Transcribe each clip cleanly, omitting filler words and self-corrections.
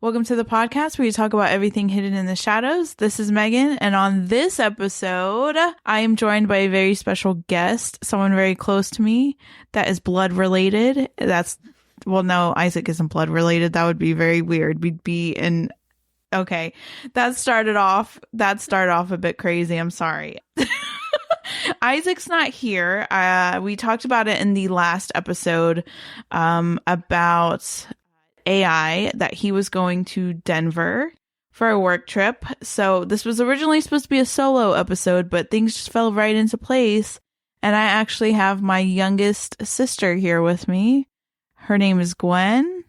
Welcome to the podcast where you talk about everything hidden in the shadows. This is Megan, and on this episode, I am joined by a very special guest, someone very close to me that is blood related. No, Isaac isn't blood related. That would be very weird. We'd be in... Okay, that started off a bit crazy. I'm sorry. Isaac's not here. We talked about it in the last episode about AI, that he was going to Denver for a work trip. So this was originally supposed to be a solo episode, but things just fell right into place. And I actually have my youngest sister here with me. Her name is Gwen.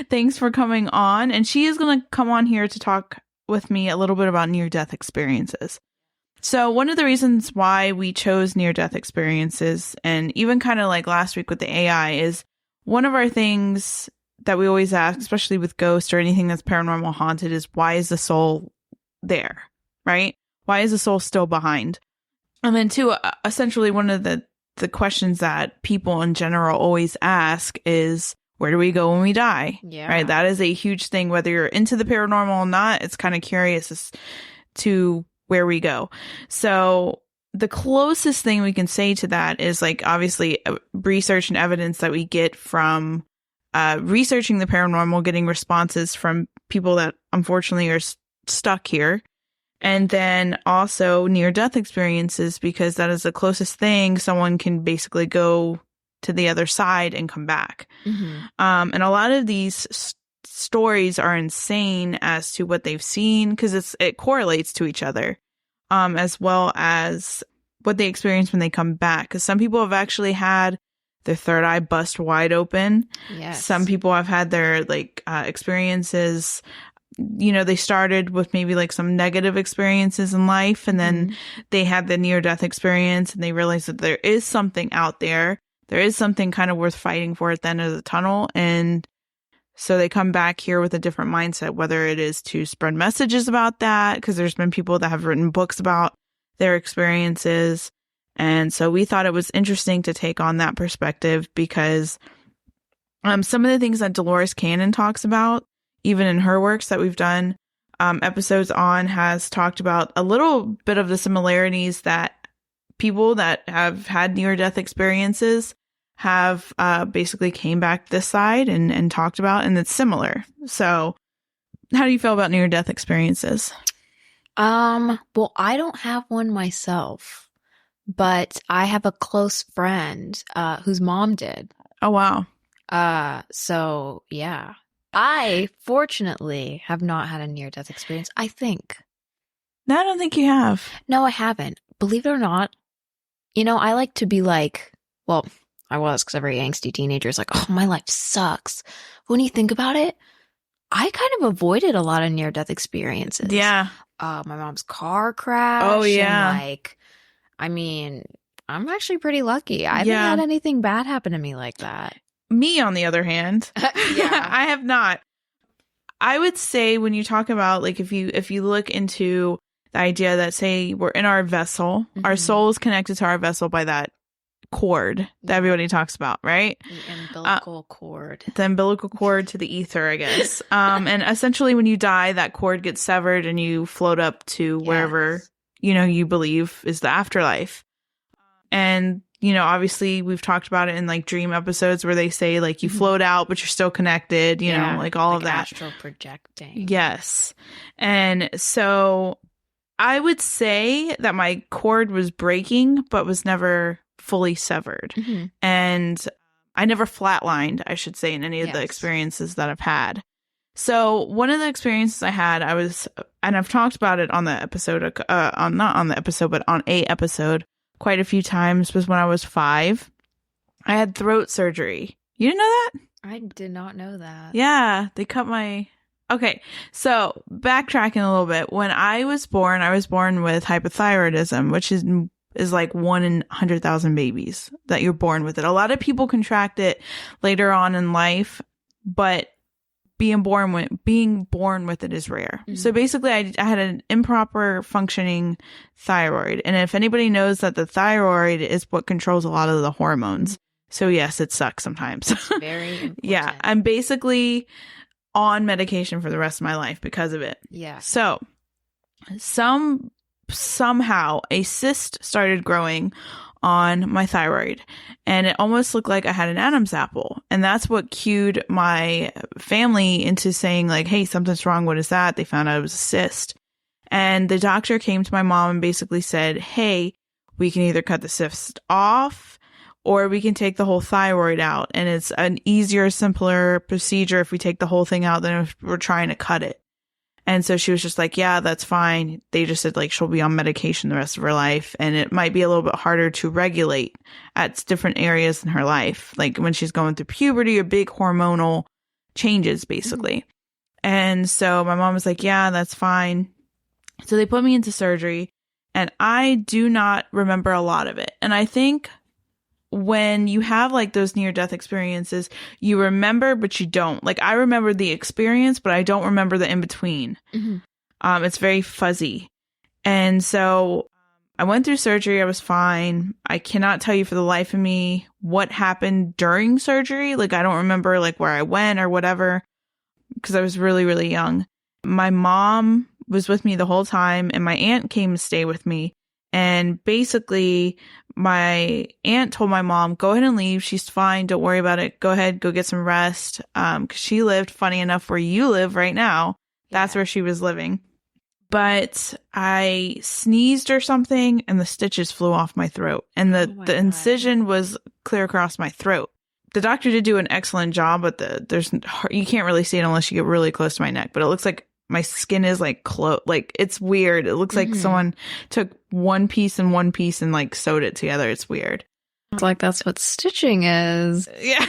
Thanks for coming on. And she is going to come on here to talk with me a little bit about near-death experiences. So one of the reasons why we chose near-death experiences, and even kind of like last week with the AI, is one of our things that we always ask, especially with ghosts or anything that's paranormal haunted, is why is the soul there, right? Why is the soul still behind? And then two, essentially one of the questions that people in general always ask is, where do we go when we die? Yeah. Right? That is a huge thing, whether you're into the paranormal or not. It's kind of curious as to where we go. So the closest thing we can say to that is, like, obviously research and evidence that we get from researching the paranormal, getting responses from people that unfortunately are stuck here. And then also near-death experiences, because that is the closest thing someone can basically go to the other side and come back. Mm-hmm. And a lot of these stories are insane as to what they've seen, because it correlates to each other, as well as what they experience when they come back. Because some people have actually had their third eye bust wide open. Yes. Some people have had their experiences. You know, they started with maybe like some negative experiences in life, and then they had the near-death experience, and they realized that there is something out there. There is something kind of worth fighting for at the end of the tunnel. And so they come back here with a different mindset, whether it is to spread messages about that, because there's been people that have written books about their experiences. And so we thought it was interesting to take on that perspective, because some of the things that Dolores Cannon talks about, even in her works that we've done episodes on, has talked about a little bit of the similarities that people that have had near-death experiences have basically came back this side and talked about, and it's similar. So how do you feel about near-death experiences? Well, I don't have one myself, but I have a close friend whose mom did. Oh, wow. So yeah. I fortunately have not had a near-death experience, I think. No, I don't think you have. No, I haven't. Believe it or not, you know, I like to be like, well, I was, because every angsty teenager is like, oh, my life sucks. But when you think about it, I kind of avoided a lot of near-death experiences. Yeah. My mom's car crash. Oh, yeah. And I mean, I'm actually pretty lucky. I haven't had anything bad happen to me like that. Me, on the other hand, yeah, I have not. I would say when you talk about, like, if you look into the idea that, say, we're in our vessel, our soul is connected to our vessel by that cord that everybody talks about, right? The umbilical cord. The umbilical cord to the ether, I guess. And essentially when you die, that cord gets severed and you float up to wherever, you believe is the afterlife. And, obviously we've talked about it in like dream episodes where they say like you float out, but you're still connected, you know, like all of that. Astral projecting. Yes. And so I would say that my cord was breaking, but was never fully severed. Mm-hmm. And I never flatlined, I should say, in any of the experiences that I've had. So one of the experiences I had, and I've talked about it on the episode, not on the episode, but on a episode quite a few times, was when I was 5. I had throat surgery. You didn't know that? I did not know that. Yeah, they cut my... Okay, so backtracking a little bit. When I was born with hypothyroidism, which is like 1 in 100,000 babies that you're born with it. A lot of people contract it later on in life, but being born with it is rare. Mm-hmm. So basically I had an improper functioning thyroid. And if anybody knows that the thyroid is what controls a lot of the hormones. So yes, it sucks sometimes. It's very important. Yeah. And basically on medication for the rest of my life because of it. Yeah. So somehow a cyst started growing on my thyroid, and it almost looked like I had an Adam's apple. And that's what cued my family into saying like, hey, something's wrong. What is that? They found out it was a cyst. And the doctor came to my mom and basically said, hey, we can either cut the cyst off or we can take the whole thyroid out. And it's an easier, simpler procedure if we take the whole thing out than if we're trying to cut it. And so she was just like, yeah, that's fine. They just said like she'll be on medication the rest of her life. And it might be a little bit harder to regulate at different areas in her life. Like when she's going through puberty or big hormonal changes, basically. And so my mom was like, yeah, that's fine. So they put me into surgery, and I do not remember a lot of it. And I think when you have like those near-death experiences, you remember, but you don't. Like I remember the experience, but I don't remember the in-between. It's very fuzzy. And so I went through surgery. I was fine. I cannot tell you for the life of me what happened during surgery. Like I don't remember like where I went or whatever, because I was really, really young. My mom was with me the whole time, and my aunt came to stay with me. And basically, my aunt told my mom, go ahead and leave. She's fine. Don't worry about it. Go ahead. Go get some rest. Because she lived, funny enough, where you live right now. That's where she was living. But I sneezed or something, and the stitches flew off my throat. And the incision was clear across my throat. The doctor did do an excellent job, but you can't really see it unless you get really close to my neck. But it looks like my skin is like like it's weird. It looks like someone took one piece and like sewed it together. It's weird. It's like that's what stitching is. Yeah.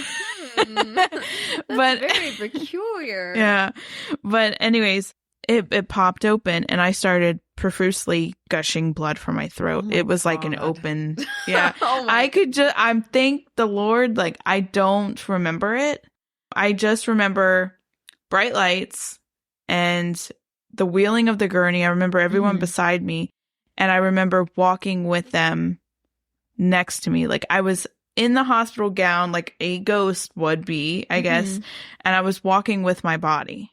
That's but very peculiar. Yeah. But anyways, it popped open, and I started profusely gushing blood from my throat. It was like an open. Yeah. I'm thank the Lord. Like I don't remember it. I just remember bright lights and the wheeling of the gurney. I remember everyone beside me, and I remember walking with them next to me. Like I was in the hospital gown, like a ghost would be, I guess. And I was walking with my body.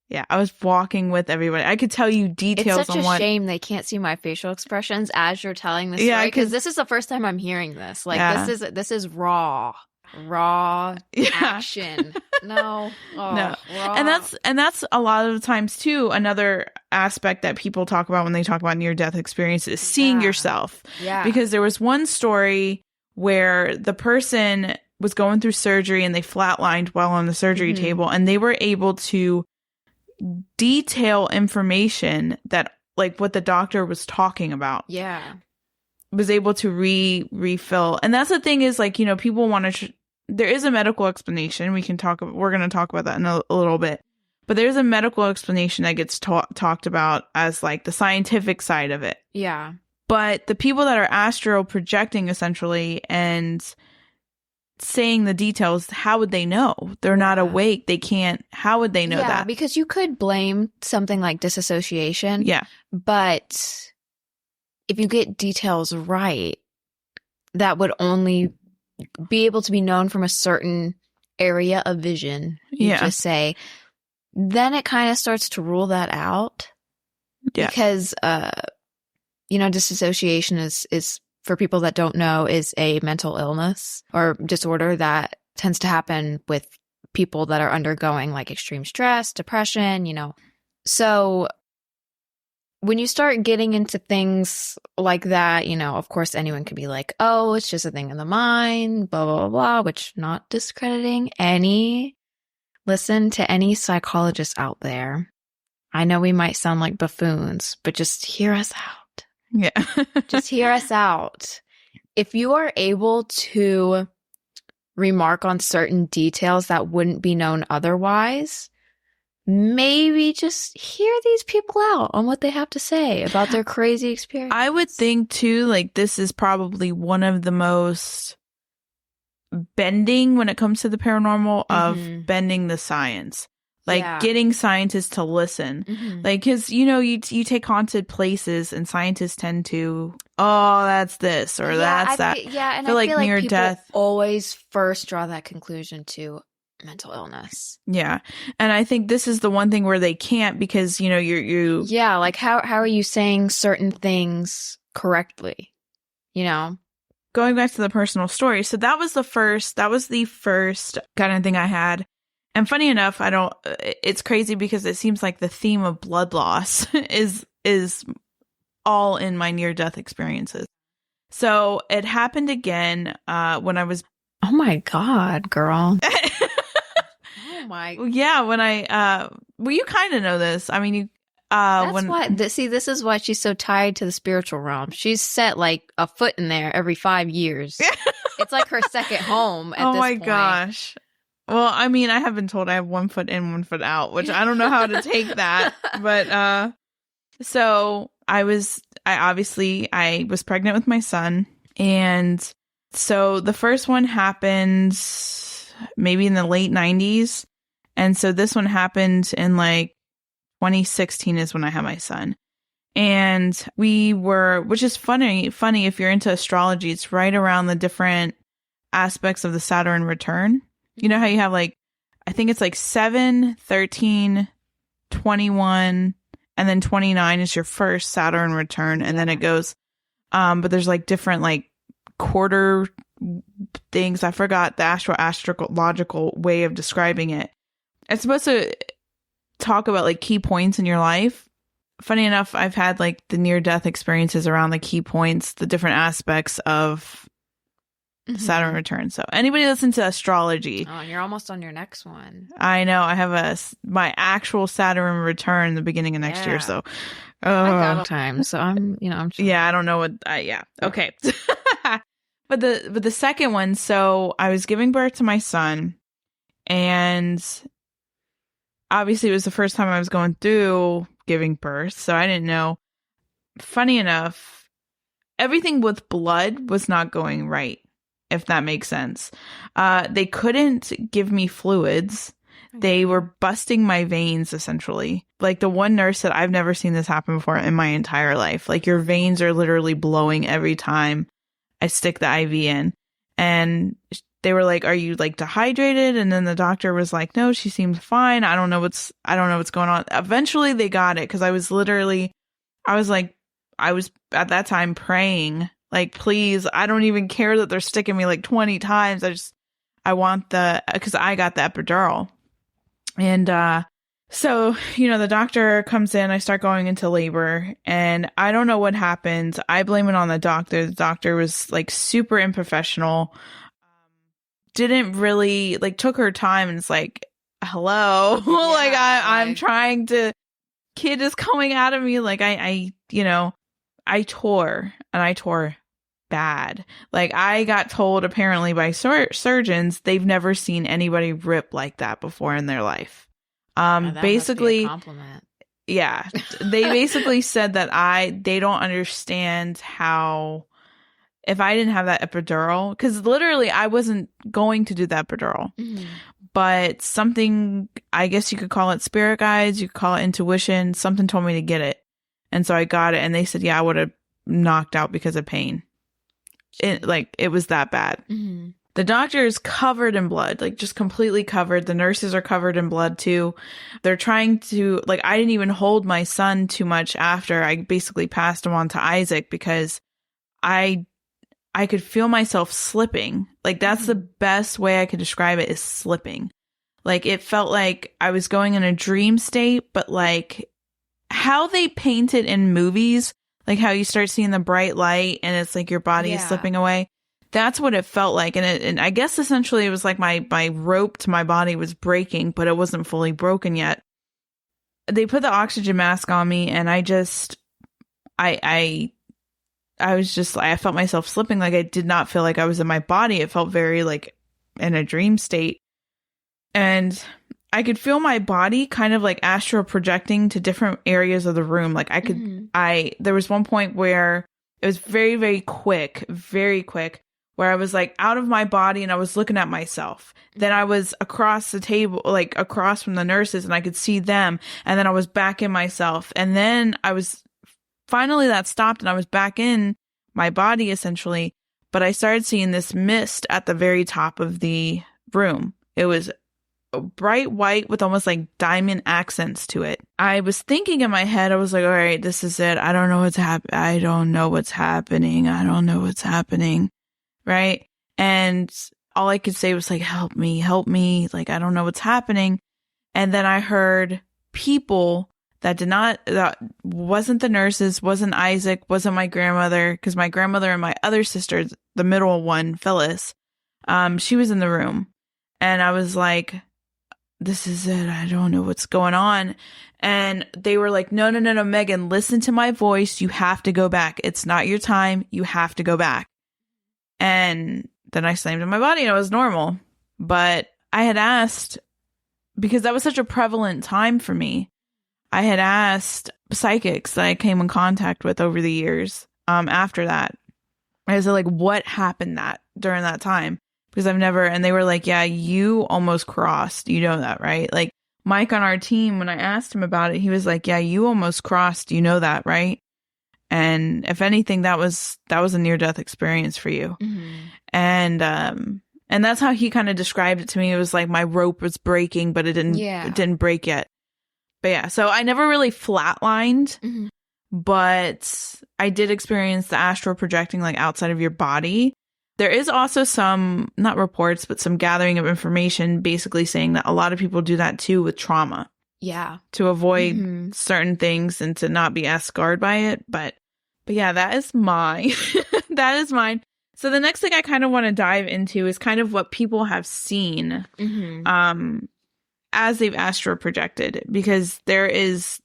Yeah, I was walking with everybody. I could tell you details It's such a shame they can't see my facial expressions as you're telling this story, because this is the first time I'm hearing this. Like this is raw action. No. No. Raw. And that's a lot of the times too. Another aspect that people talk about when they talk about near-death experiences is seeing yourself. Yeah. Because there was one story where the person was going through surgery and they flatlined while on the surgery table, and they were able to detail information that like what the doctor was talking about. Yeah. Was able to refill. And that's the thing is like, you know, people want to there is a medical explanation. We're going to talk about that in a little bit. But there's a medical explanation that gets talked about as like the scientific side of it. Yeah. But the people that are astral projecting essentially and saying the details, how would they know? They're not awake. They can't. How would they know that? Yeah, because you could blame something like disassociation. Yeah. But if you get details right, that would only be able to be known from a certain area of vision. You just say, then it kind of starts to rule that out. Yeah. Because, disassociation is for people that don't know, is a mental illness or disorder that tends to happen with people that are undergoing like extreme stress, depression, So when you start getting into things like that, of course, anyone could be like, oh, it's just a thing in the mind, blah, blah, blah, blah, which not discrediting listen to any psychologist out there. I know we might sound like buffoons, but just hear us out. Yeah. Just hear us out. If you are able to remark on certain details that wouldn't be known otherwise, maybe just hear these people out on what they have to say about their crazy experience. I would think too, like this is probably one of the most bending when it comes to the paranormal of bending the science. Like getting scientists to listen. Like, cause you take haunted places and scientists tend to, oh, that's this or that's that. And I feel like near death always first draw that conclusion to, mental illness. Yeah. And I think this is the one thing where they can't because, you know, you Yeah, like how are you saying certain things correctly? You know? Going back to the personal story. So that was the first kind of thing I had. And funny enough, it's crazy because it seems like the theme of blood loss is all in my near-death experiences. So it happened again when I was... Oh my God, girl. Oh my... Yeah, when I... well, you kind of know this. I mean, you... this is why she's so tied to the spiritual realm. She's set like a foot in there every 5 years. It's like her second home at this point. Oh my gosh. Well, I mean, I have been told I have 1 foot in, 1 foot out, which I don't know how to take that. But so I was pregnant with my son. And so the first one happened maybe in the late 90s. And so this one happened in like 2016 is when I had my son. And which is funny if you're into astrology, it's right around the different aspects of the Saturn return. You know how you have like, I think it's like 7, 13, 21, and then 29 is your first Saturn return. And then it goes, but there's like different like quarter things. I forgot the astrological way of describing it. It's supposed to talk about like key points in your life. Funny enough, I've had like the near-death experiences around the key points, the different aspects of Saturn return. So anybody listen to astrology. Oh, you're almost on your next one. I know. I have my actual Saturn return the beginning of next year. So I got time. So I'm yeah, I don't know what. Yeah. Okay. But the second one. So I was giving birth to my son, and obviously it was the first time I was going through giving birth, so I didn't know. Funny enough, everything with blood was not going right, if that makes sense. They couldn't give me fluids. They were busting my veins, essentially. Like the one nurse said, I've never seen this happen before in my entire life. Like your veins are literally blowing every time I stick the IV in. And they were like, are you like dehydrated? And then the doctor was like, no, she seems fine. I don't know what's going on. Eventually they got it because I was at that time praying, like, please, I don't even care that they're sticking me like 20 times. I want because I got the epidural. And so, the doctor comes in, I start going into labor, and I don't know what happened. I blame it on the doctor. The doctor was like super unprofessional. Didn't really took her time, and it's like, hello, yeah, I'm trying to, kid is coming out of me. Like I tore bad. Like I got told apparently by surgeons, they've never seen anybody rip like that before in their life. That basically, must be a compliment. Yeah, they basically said that they don't understand how, if I didn't have that epidural, because literally I wasn't going to do that epidural, but something, I guess you could call it spirit guides, you could call it intuition, something told me to get it. And so I got it, and they said, yeah, I would have knocked out because of pain. It was that bad. Mm-hmm. The doctor is covered in blood, just completely covered. The nurses are covered in blood too. They're trying to, I didn't even hold my son too much after. I basically passed him on to Isaac because I could feel myself slipping. That's the best way I could describe it, is slipping. It felt like I was going in a dream state, but how they paint it in movies, how you start seeing the bright light and it's like your body is slipping away. That's what it felt like. And I guess essentially it was like my rope to my body was breaking, but it wasn't fully broken yet. They put the oxygen mask on me, and I felt myself slipping. I did not feel like I was in my body. It felt very in a dream state. And I could feel my body kind of astral projecting to different areas of the room. There was one point where it was very, very quick, where I was out of my body and I was looking at myself. Then I was across the table, across from the nurses, and I could see them. And then I was back in myself. And then finally that stopped and I was back in my body essentially. But I started seeing this mist at the very top of the room. It was bright white with almost like diamond accents to it. I was thinking in my head, I was like, all right, this is it. I don't know what's happening. I don't know what's happening. I don't know what's happening. Right. And all I could say was like, help me, help me. Like, I don't know what's happening. And then I heard people that wasn't the nurses, wasn't Isaac, wasn't my grandmother, because my grandmother and my other sister, the middle one, Phyllis, she was in the room. And I was like, this is it. I don't know what's going on. And they were like, no, Megan, listen to my voice. You have to go back. It's not your time. You have to go back. And then I slammed in my body and it was normal. But I had asked, because that was such a prevalent time for me, I had asked psychics that I came in contact with over the years after that. I was like, what happened during that time? Because I've never, and they were like, yeah, you almost crossed. You know that, right? Like Mike on our team, when I asked him about it, he was like, yeah, you almost crossed. You know that, right? And if anything, that was a near-death experience for you. Mm-hmm. And that's how he kind of described it to me. It was like my rope was breaking, but it didn't break yet. But yeah, so I never really flatlined, mm-hmm. but I did experience the astral projecting like outside of your body. There is also some, not reports, but some gathering of information basically saying that a lot of people do that too with trauma. Yeah. To avoid mm-hmm. certain things and to not be as scarred by it. But yeah, that is mine. That is mine. So the next thing I kind of want to dive into is kind of what people have seen. Mm-hmm. As they've astral projected, because there's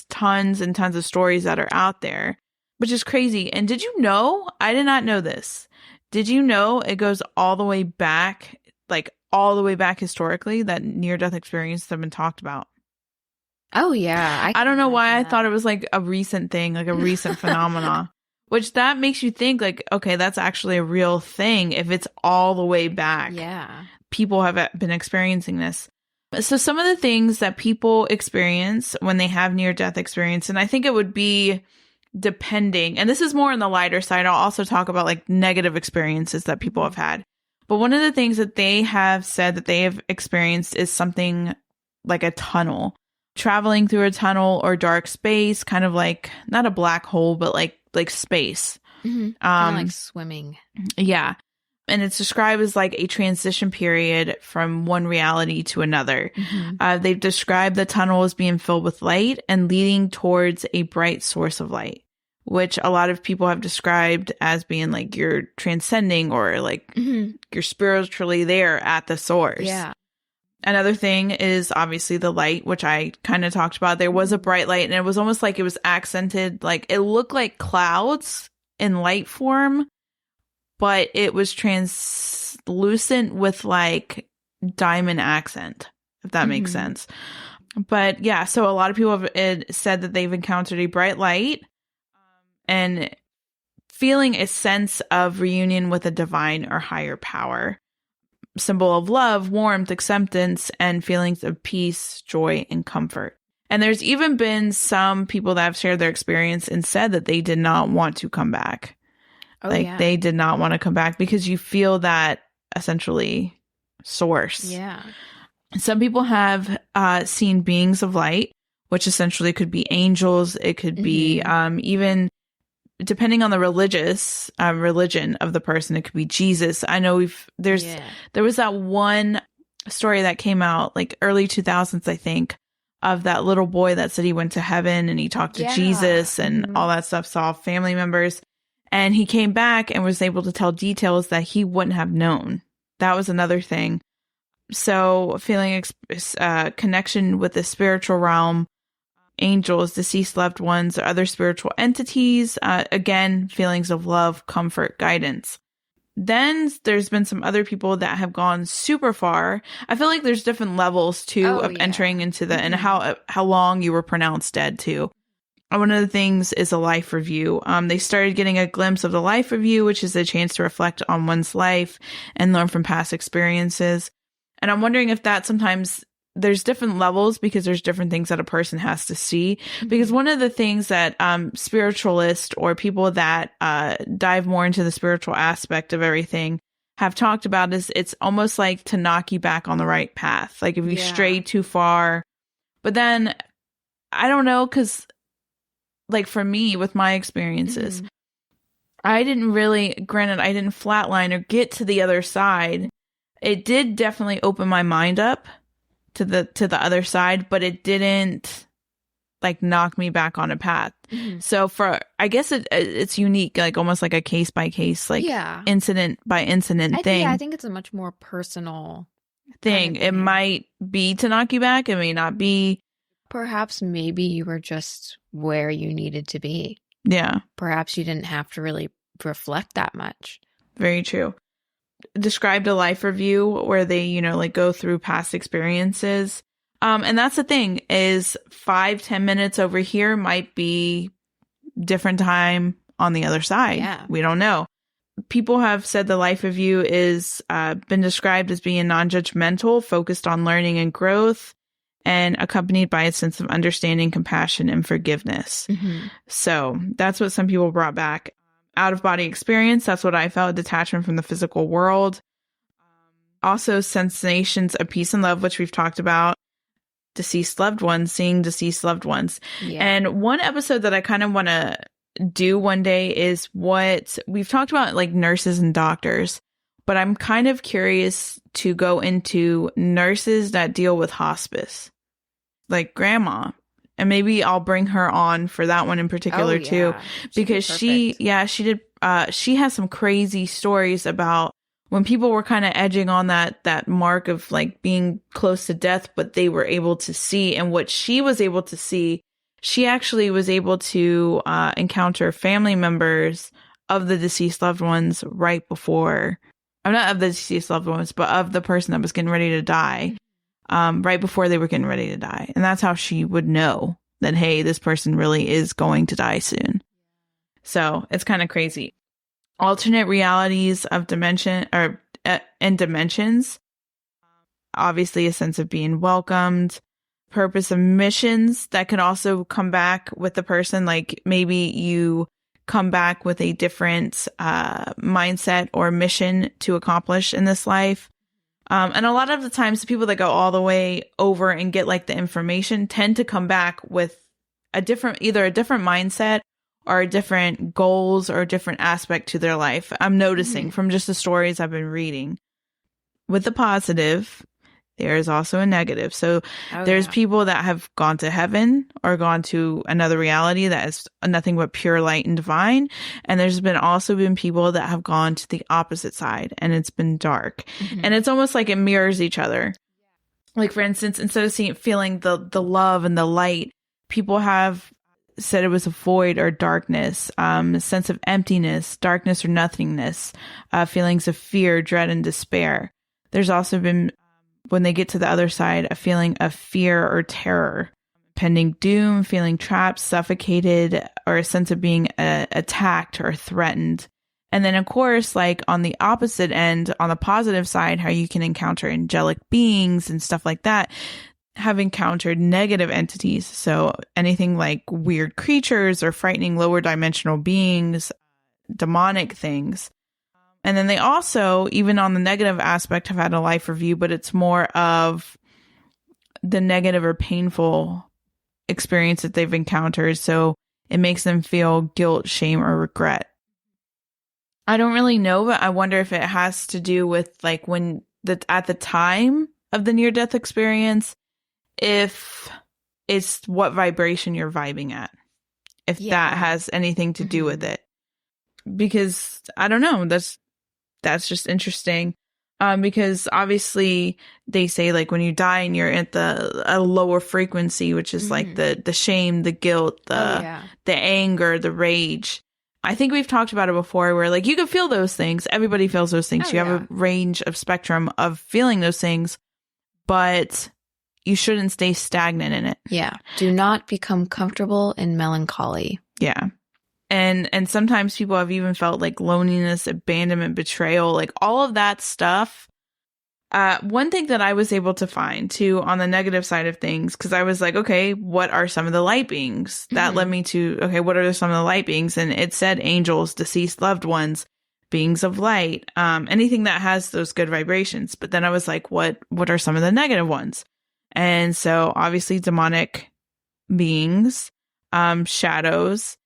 tons and tons of stories that are out there, which is crazy. And did you know, I did not know this. Did you know it goes all the way back, like all the way back historically, that near-death experiences have been talked about? Oh, yeah. I don't know why I thought it was like a recent thing, like a recent phenomena, which that makes you think like, okay, that's actually a real thing. If it's all the way back, yeah, people have been experiencing this. So some of the things that people experience when they have near-death experience, and I think it would be depending, and this is more on the lighter side. I'll also talk about like negative experiences that people have had. But one of the things that they have said that they have experienced is something like a tunnel, traveling through a tunnel or dark space, kind of like not a black hole, but like space. Mm-hmm. Kind of like swimming. Yeah. And it's described as like a transition period from one reality to another. Mm-hmm. They've described the tunnel as being filled with light and leading towards a bright source of light, which a lot of people have described as being like you're transcending or like mm-hmm. you're spiritually there at the source. Yeah. Another thing is obviously the light, which I kind of talked about. There was a bright light and it was almost like it was accented, like it looked like clouds in light form, but it was translucent with like diamond accent, if that mm-hmm. makes sense. But yeah, so a lot of people have said that they've encountered a bright light and feeling a sense of reunion with a divine or higher power, symbol of love, warmth, acceptance, and feelings of peace, joy, and comfort. And there's even been some people that have shared their experience and said that they did not want to come back. They did not want to come back because you feel that essentially source. Yeah. Some people have seen beings of light, which essentially could be angels. It could mm-hmm. be even depending on the religion of the person, it could be Jesus. I know there was that one story that came out like early 2000s, I think, of that little boy that said he went to heaven and he talked to Jesus and mm-hmm. all that stuff, saw family members. And he came back and was able to tell details that he wouldn't have known. That was another thing. So feeling connection with the spiritual realm, angels, deceased loved ones, or other spiritual entities. Again, feelings of love, comfort, guidance. Then there's been some other people that have gone super far. I feel like there's different levels too of entering into the mm-hmm. and how long you were pronounced dead too. One of the things is a life review. They started getting a glimpse of the life review, which is a chance to reflect on one's life and learn from past experiences. And I'm wondering if that sometimes there's different levels because there's different things that a person has to see. Mm-hmm. Because one of the things that spiritualists or people that dive more into the spiritual aspect of everything have talked about is it's almost like to knock you back on the right path. Like if you stray too far. But then I don't know, because like for me with my experiences, I didn't really, granted, I didn't flatline or get to the other side. It did definitely open my mind up to the other side, but it didn't like knock me back on a path. So I guess it's unique, like almost like a case by case, like incident by incident thing. I think it's a much more personal thing. It might be to knock you back. It may not be. Perhaps maybe you were just where you needed to be. Yeah. Perhaps you didn't have to really reflect that much. Very true. Described a life review where they, you know, like go through past experiences. And that's the thing is 5-10 minutes over here might be different time on the other side. Yeah. We don't know. People have said the life review is been described as being non-judgmental, focused on learning and growth, and accompanied by a sense of understanding, compassion, and forgiveness. So that's what some people brought back. Out-of-body experience, that's what I felt, detachment from the physical world. Also sensations of peace and love, which we've talked about. Deceased loved ones, seeing deceased loved ones. And one episode that I kind of want to do one day is what we've talked about, like nurses and doctors, but I'm kind of curious to go into nurses that deal with hospice, like grandma. And maybe I'll bring her on for that one in particular too, because she did. She has some crazy stories about when people were kind of edging on that mark of like being close to death, but they were able to see, and what she was able to see, she actually was able to encounter family members of the deceased loved ones right before, or not of the deceased loved ones, but of the person that was getting ready to die, right before they were getting ready to die. And that's how she would know that, hey, this person really is going to die soon. So it's kind of crazy. Alternate realities of dimension or and dimensions. Obviously, a sense of being welcomed. Purpose of missions that can also come back with the person. Like maybe you come back with a different mindset or mission to accomplish in this life. And a lot of the times, the people that go all the way over and get like the information tend to come back with either a different mindset or different goals or a different aspect to their life. I'm noticing from just the stories I've been reading. With the positive, there is also a negative. So there's people that have gone to heaven or gone to another reality that is nothing but pure light and divine. And there's also been people that have gone to the opposite side and it's been dark. And it's almost like it mirrors each other. Like, for instance, instead of feeling the love and the light, people have said it was a void or darkness, a sense of emptiness, darkness or nothingness, feelings of fear, dread, and despair. There's also been, when they get to the other side, a feeling of fear or terror, pending doom, feeling trapped, suffocated, or a sense of being attacked or threatened. And then, of course, like on the opposite end, on the positive side, how you can encounter angelic beings and stuff like that, have encountered negative entities. So anything like weird creatures or frightening lower dimensional beings, demonic things. And then they also, even on the negative aspect, have had a life review, but it's more of the negative or painful experience that they've encountered. So it makes them feel guilt, shame, or regret. I don't really know, but I wonder if it has to do with like when at the time of the near-death experience, if it's what vibration you're vibing at, if that has anything to do with it. Because I don't know, that's just interesting. Because obviously they say like when you die and you're at a lower frequency, which is like the shame, the guilt, the anger, the rage. I think we've talked about it before where like you can feel those things. Everybody feels those things. You have a range of spectrum of feeling those things, but you shouldn't stay stagnant in it. Yeah. Do not become comfortable in melancholy. Yeah. And sometimes people have even felt like loneliness, abandonment, betrayal, like all of that stuff. One thing that I was able to find too on the negative side of things, because I was like, okay, what are some of the light beings? That led me to, okay, what are some of the light beings? And it said angels, deceased loved ones, beings of light, anything that has those good vibrations. But then I was like, what are some of the negative ones? And so obviously demonic beings, shadows,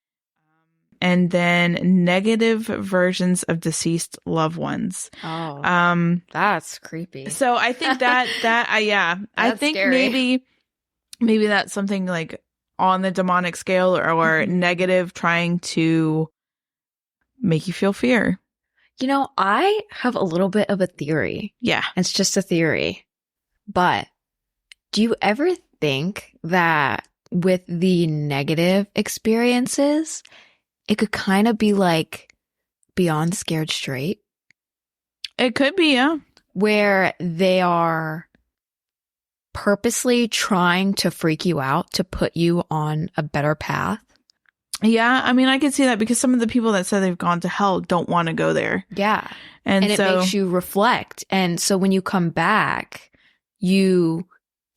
and then negative versions of deceased loved ones. Oh, that's creepy. So I think yeah, I think scary. maybe that's something like on the demonic scale or negative, trying to make you feel fear. You know, I have a little bit of a theory. Yeah. It's just a theory. But do you ever think that with the negative experiences, it could kind of be like Beyond Scared Straight? It could be, yeah. Where they are purposely trying to freak you out to put you on a better path. Yeah, I mean, I could see that because some of the people that said they've gone to hell don't want to go there. Yeah. And it makes you reflect. And so when you come back, you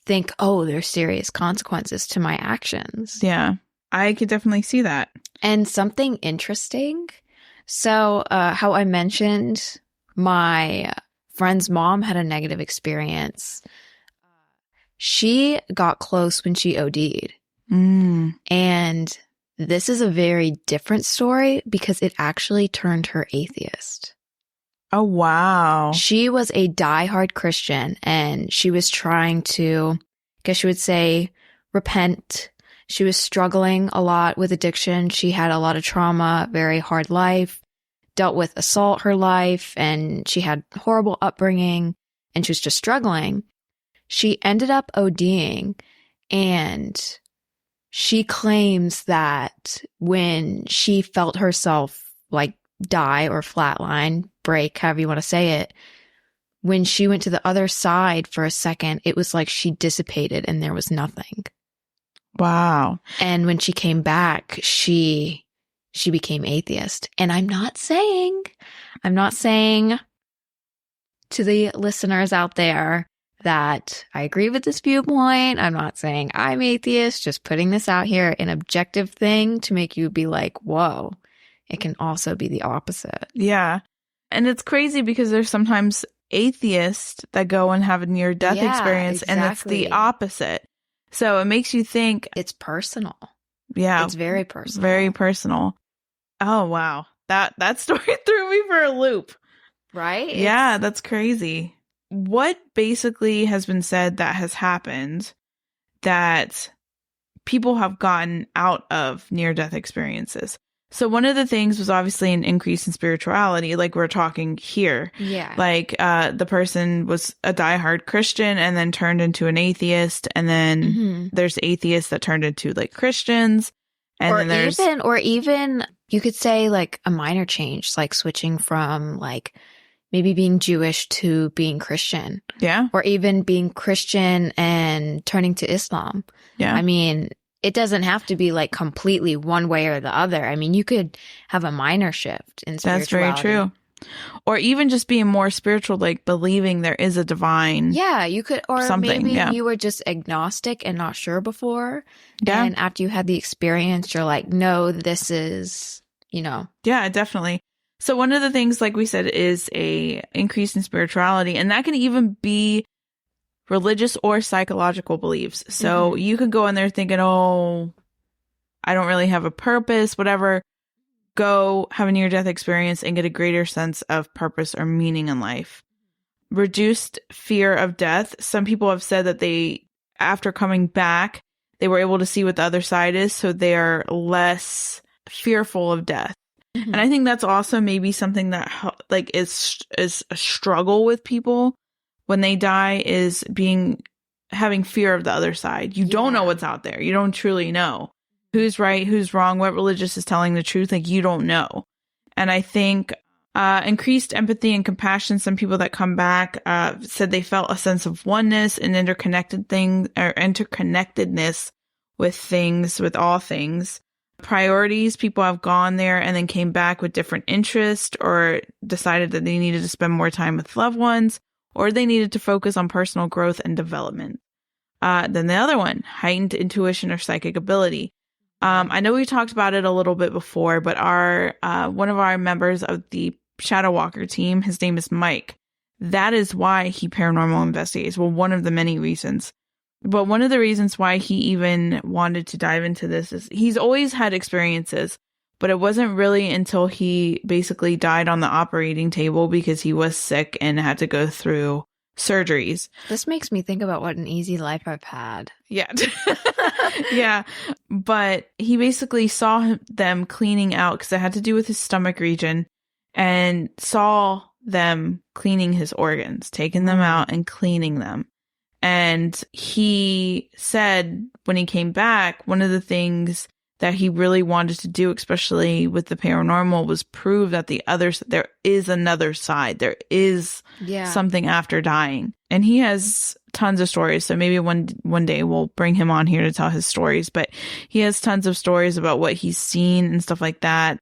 think, oh, there's serious consequences to my actions. Yeah, I could definitely see that. And something interesting. So how I mentioned my friend's mom had a negative experience. She got close when she OD'd. And this is a very different story because it actually turned her atheist. Oh, wow. She was a diehard Christian and she was trying to, I guess you would say, repent. She was struggling a lot with addiction. She had a lot of trauma, very hard life, dealt with assault her life, and she had horrible upbringing, and she was just struggling. She ended up ODing, and she claims that when she felt herself like die or flatline, break, however you want to say it, when she went to the other side for a second, it was like she dissipated and there was nothing. Wow. And when she came back, she became atheist. And I'm not saying to the listeners out there that I agree with this viewpoint. I'm not saying I'm atheist, just putting this out here, an objective thing to make you be like, whoa, it can also be the opposite. Yeah. And it's crazy because there's sometimes atheists that go and have a near-death experience, exactly. And it's the opposite. So it makes you think. It's personal. Yeah. It's very personal. Very personal. Oh, wow. That story threw me for a loop. Right? Yeah, that's crazy. What basically has been said that has happened that people have gotten out of near-death experiences? So one of the things was obviously an increase in spirituality, like we're talking here. Yeah. Like the person was a diehard Christian and then turned into an atheist. And then there's atheists that turned into like Christians. And then there's or even you could say like a minor change, like switching from like maybe being Jewish to being Christian. Yeah. Or even being Christian and turning to Islam. Yeah. I mean, it doesn't have to be like completely one way or the other. I mean, you could have a minor shift in spirituality. That's very true. Or even just being more spiritual, like believing there is a divine. Yeah, you could, or something, maybe you were just agnostic and not sure before. Yeah. And after you had the experience, you're like, no, this is, you know. Yeah, definitely. So one of the things, like we said, is a increase in spirituality, and that can even be religious or psychological beliefs. So you could go in there thinking, oh, I don't really have a purpose, whatever. Go have a near-death experience and get a greater sense of purpose or meaning in life. Reduced fear of death. Some people have said that they, after coming back, they were able to see what the other side is, so they are less fearful of death. And I think that's also maybe something that like is a struggle with people when they die, is having fear of the other side. You don't know what's out there. You don't truly know who's right, who's wrong, what religious is telling the truth. Like, you don't know. And I think increased empathy and compassion. Some people that come back said they felt a sense of oneness and interconnectedness with all things. Priorities. People have gone there and then came back with different interests, or decided that they needed to spend more time with loved ones, or they needed to focus on personal growth and development. Then the other one, heightened intuition or psychic ability. I know we talked about it a little bit before, but one of our members of the Shadow Walker team. His name is Mike. That is why he paranormal investigates. Well, one of the many reasons. But one of the reasons why he even wanted to dive into this is he's always had experiences, but it wasn't really until he basically died on the operating table because he was sick and had to go through surgeries. This makes me think about what an easy life I've had. Yeah. Yeah. But he basically saw them cleaning out because it had to do with his stomach region, and saw them cleaning his organs, taking them out and cleaning them. And he said when he came back, one of the things that he really wanted to do, especially with the paranormal, was prove that there is another side. There is something after dying. And he has tons of stories. So maybe one day we'll bring him on here to tell his stories. But he has tons of stories about what he's seen and stuff like that.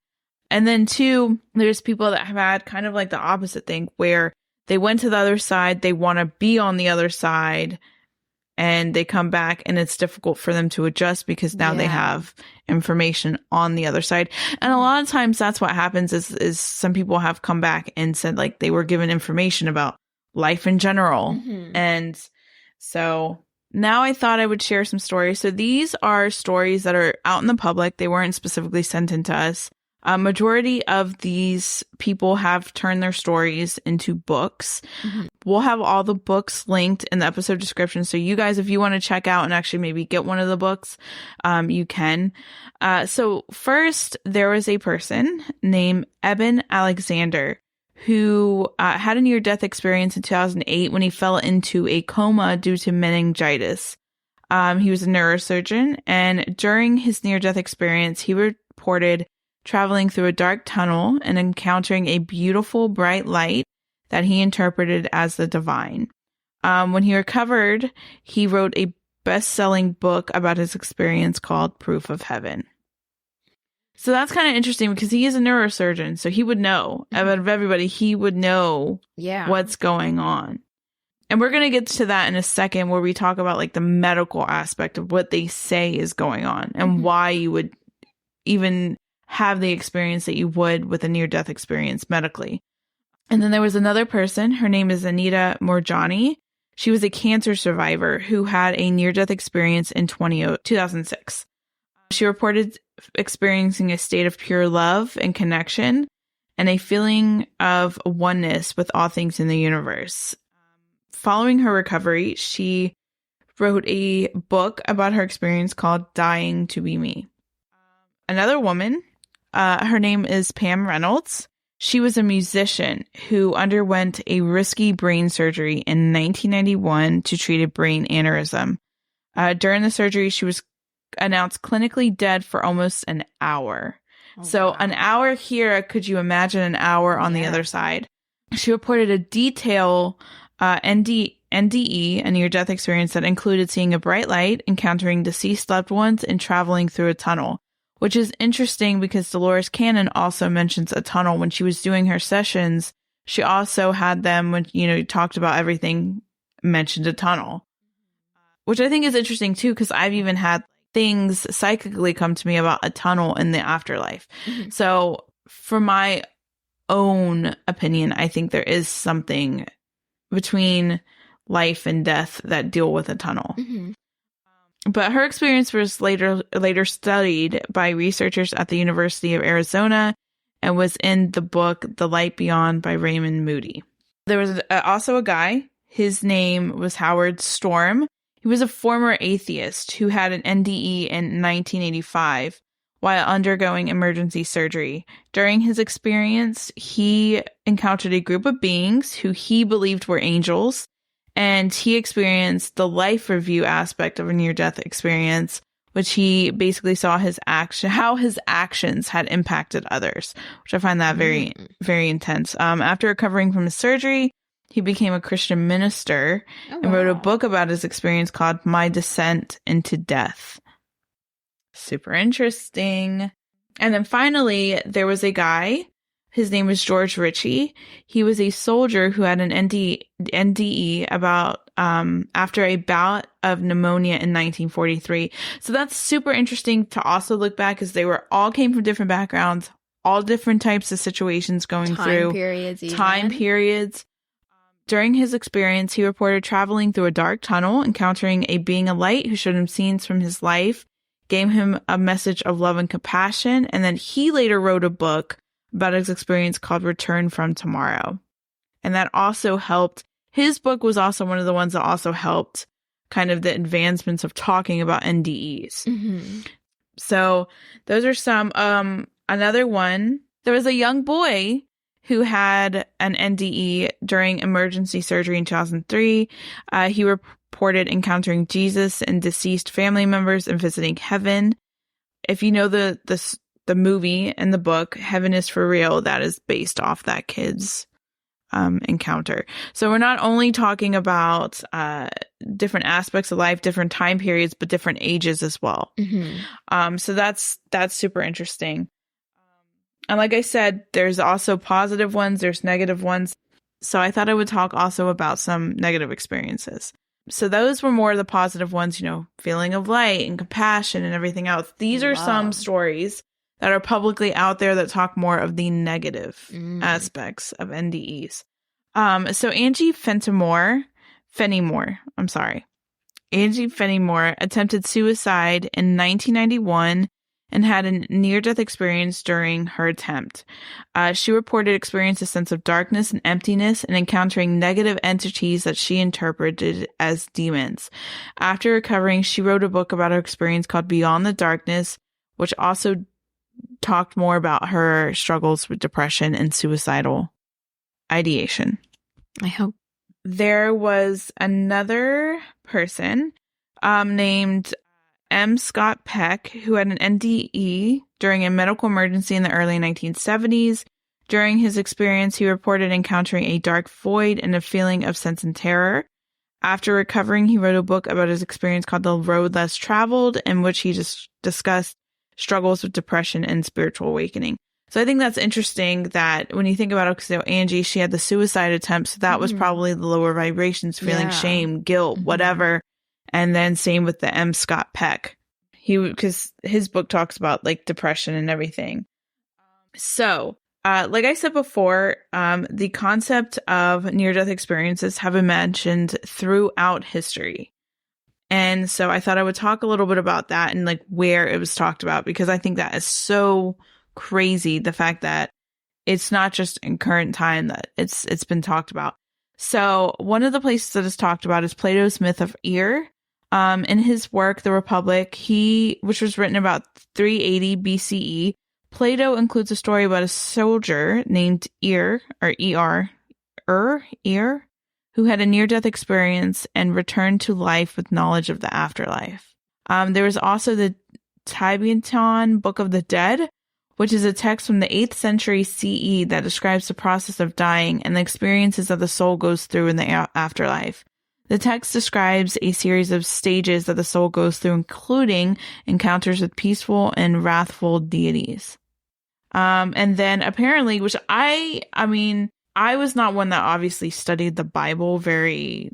And then too, there's people that have had kind of like the opposite thing where they went to the other side. They want to be on the other side. And they come back and it's difficult for them to adjust because now they have information on the other side. And a lot of times that's what happens is some people have come back and said like they were given information about life in general. Mm-hmm. And so now I thought I would share some stories. So these are stories that are out in the public. They weren't specifically sent in to us. A majority of these people have turned their stories into books. Mm-hmm. We'll have all the books linked in the episode description. So you guys, if you want to check out and actually maybe get one of the books, you can. So first, there was a person named Eben Alexander who had a near-death experience in 2008 when he fell into a coma due to meningitis. He was a neurosurgeon, and during his near-death experience, he reported traveling through a dark tunnel and encountering a beautiful bright light that he interpreted as the divine. When he recovered, he wrote a best-selling book about his experience called Proof of Heaven. So that's kind of interesting because he is a neurosurgeon, so he would know. Out of everybody, he would know what's going on. And we're going to get to that in a second where we talk about like the medical aspect of what they say is going on and why you would even have the experience that you would with a near-death experience medically. And then there was another person. Her name is Anita Morjani. She was a cancer survivor who had a near-death experience in 2006. She reported experiencing a state of pure love and connection and a feeling of oneness with all things in the universe. Following her recovery, she wrote a book about her experience called Dying to Be Me. Another woman, her name is Pam Reynolds. She was a musician who underwent a risky brain surgery in 1991 to treat a brain aneurysm. During the surgery, she was announced clinically dead for almost an hour. An hour here, could you imagine an hour on the other side? She reported a detailed NDE, a near-death experience that included seeing a bright light, encountering deceased loved ones, and traveling through a tunnel. Which is interesting because Dolores Cannon also mentions a tunnel when she was doing her sessions. She also had them when, talked about everything, mentioned a tunnel. Which I think is interesting too, because I've even had things psychically come to me about a tunnel in the afterlife. Mm-hmm. So for my own opinion, I think there is something between life and death that deal with a tunnel. Mm-hmm. But her experience was later studied by researchers at the University of Arizona and was in the book The Light Beyond by Raymond Moody. There was also a guy. His name was Howard Storm. He was a former atheist who had an NDE in 1985 while undergoing emergency surgery. During his experience, he encountered a group of beings who he believed were angels. And he experienced the life review aspect of a near-death experience, which he basically saw how his actions had impacted others, which I find that very, very intense. After recovering from his surgery, he became a Christian minister and wrote a book about his experience called My Descent into Death. Super interesting. And then finally, there was a guy. His name was George Ritchie. He was a soldier who had an NDE about after a bout of pneumonia in 1943. So that's super interesting to also look back because they all came from different backgrounds, all different types of situations going through. Time periods. During his experience, he reported traveling through a dark tunnel, encountering a being of light who showed him scenes from his life, gave him a message of love and compassion, and then he later wrote a book about his experience called Return from Tomorrow. And that also helped. His book was also one of the ones that also helped kind of the advancements of talking about NDEs. Mm-hmm. So those are some. Another one, there was a young boy who had an NDE during emergency surgery in 2003. He reported encountering Jesus and deceased family members and visiting heaven. If you know the movie and the book, Heaven is for Real, that is based off that kid's encounter. So we're not only talking about different aspects of life, different time periods, but different ages as well. Mm-hmm. So that's super interesting. And like I said, there's also positive ones, there's negative ones. So I thought I would talk also about some negative experiences. So those were more of the positive ones, you know, feeling of light and compassion and everything else. These are some stories that are publicly out there that talk more of the negative aspects of NDEs. So Angie Fenimore attempted suicide in 1991 and had a near-death experience during her attempt. She reported experiencing a sense of darkness and emptiness and encountering negative entities that she interpreted as demons. After recovering, she wrote a book about her experience called Beyond the Darkness, which also talked more about her struggles with depression and suicidal ideation. I hope. There was another person named M. Scott Peck, who had an NDE during a medical emergency in the early 1970s. During his experience, he reported encountering a dark void and a feeling of sense and terror. After recovering, he wrote a book about his experience called The Road Less Traveled, in which he just discussed struggles with depression and spiritual awakening. So I think that's interesting that when you think about it, so Angie, she had the suicide attempt, so that was probably the lower vibrations, feeling shame, guilt, whatever. And then same with the M. Scott Peck. Because his book talks about like depression and everything. So, like I said before, the concept of near-death experiences have been mentioned throughout history. And so I thought I would talk a little bit about that and like where it was talked about, because I think that is so crazy, the fact that it's not just in current time that it's been talked about. So one of the places that is talked about is Plato's myth of Ir. In his work, The Republic, which was written about 380 BCE, Plato includes a story about a soldier named Ir, who had a near-death experience and returned to life with knowledge of the afterlife. There was also the Tibetan Book of the Dead, which is a text from the 8th century CE that describes the process of dying and the experiences that the soul goes through in the afterlife. The text describes a series of stages that the soul goes through, including encounters with peaceful and wrathful deities. And then apparently, which I was not one that obviously studied the Bible very,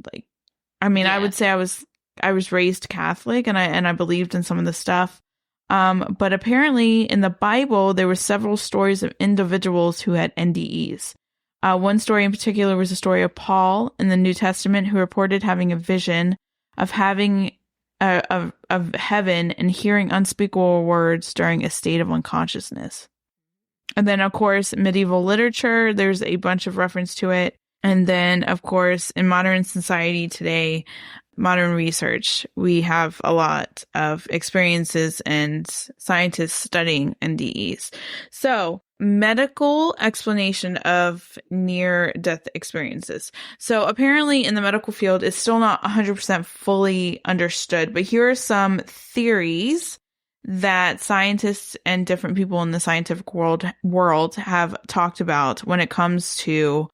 I would say I was raised Catholic and I believed in some of the stuff. But apparently in the Bible, there were several stories of individuals who had NDEs. One story in particular was the story of Paul in the New Testament, who reported having a vision of having of heaven and hearing unspeakable words during a state of unconsciousness. And then, of course, medieval literature, there's a bunch of reference to it. And then, of course, in modern society today, modern research, we have a lot of experiences and scientists studying NDEs. So, medical explanation of near-death experiences. So apparently in the medical field, it's still not 100% fully understood, but here are some theories that scientists and different people in the scientific world have talked about when it comes to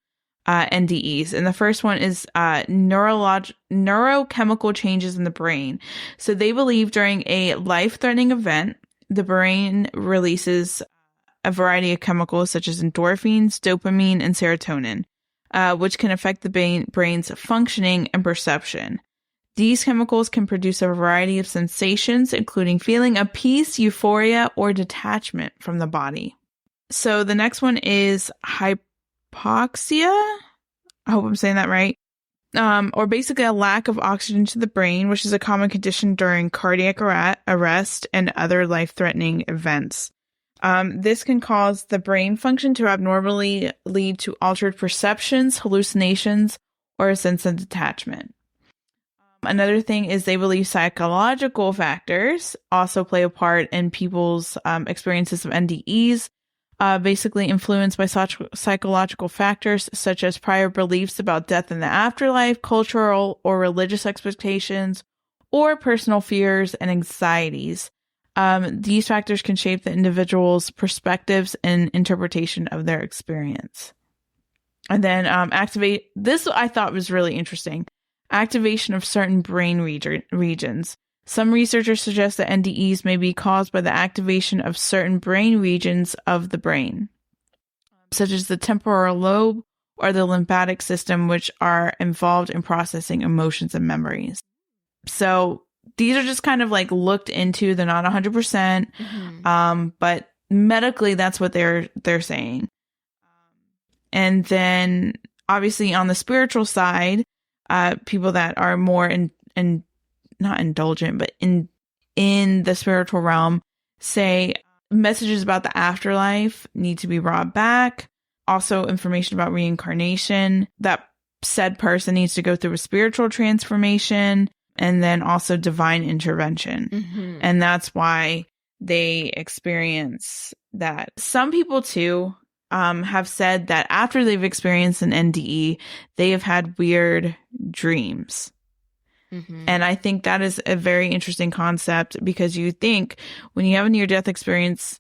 NDEs. And the first one is neurochemical changes in the brain. So they believe during a life-threatening event, the brain releases a variety of chemicals such as endorphins, dopamine, and serotonin, which can affect the brain's functioning and perception. These chemicals can produce a variety of sensations, including feeling of peace, euphoria, or detachment from the body. So the next one is hypoxia. I hope I'm saying that right. Or basically a lack of oxygen to the brain, which is a common condition during cardiac arrest and other life-threatening events. This can cause the brain function to abnormally lead to altered perceptions, hallucinations, or a sense of detachment. Another thing is they believe psychological factors also play a part in people's experiences of NDEs, basically influenced by psychological factors such as prior beliefs about death in the afterlife, cultural or religious expectations, or personal fears and anxieties. These factors can shape the individual's perspectives and interpretation of their experience. And then activate, this I thought was really interesting, activation of certain brain regions. Some researchers suggest that NDEs may be caused by the activation of certain brain regions of the brain, such as the temporal lobe or the lymphatic system, which are involved in processing emotions and memories. So these are just kind of like looked into. They're not 100%, but medically, that's what they're saying. And then obviously on the spiritual side, people that are more not indulgent, but in the spiritual realm say messages about the afterlife need to be brought back. Also information about reincarnation. That said person needs to go through a spiritual transformation, and then also divine intervention. And that's why they experience that. Some people too have said that after they've experienced an NDE, they have had weird dreams. And I think that is a very interesting concept, because you think when you have a near-death experience,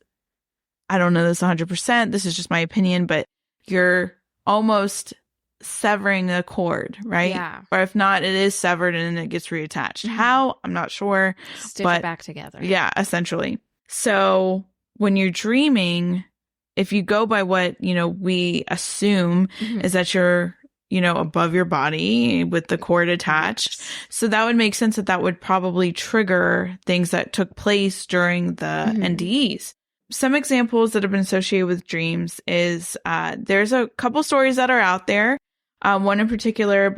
I don't know this 100%, this is just my opinion, but you're almost severing the cord, right? Yeah. Or if not, it is severed and then it gets reattached. How? I'm not sure. Stitch it back together. Yeah, essentially. So when you're dreaming, if you go by what, we assume is that you're, above your body with the cord attached. So that would make sense that would probably trigger things that took place during the NDEs. Some examples that have been associated with dreams is there's a couple stories that are out there. One in particular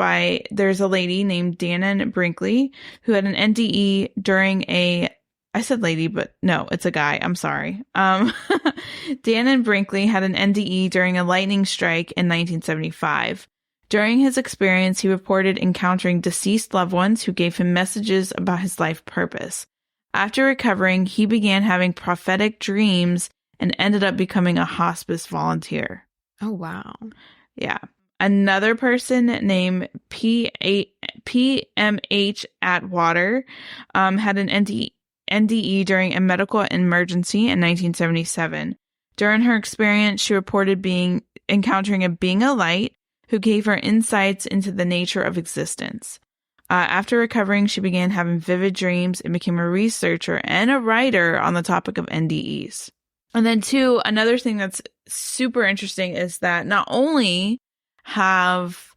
there's a lady named Dannon Brinkley who had an NDE during I said lady, but no, it's a guy. I'm sorry. Dannon Brinkley had an NDE during a lightning strike in 1975. During his experience, he reported encountering deceased loved ones who gave him messages about his life purpose. After recovering, he began having prophetic dreams and ended up becoming a hospice volunteer. Oh, wow. Yeah. Another person named PMH Atwater had an NDE during a medical emergency in 1977. During her experience, she reported encountering a being of light who gave her insights into the nature of existence. After recovering, she began having vivid dreams and became a researcher and a writer on the topic of NDEs. And then another thing that's super interesting is that not only have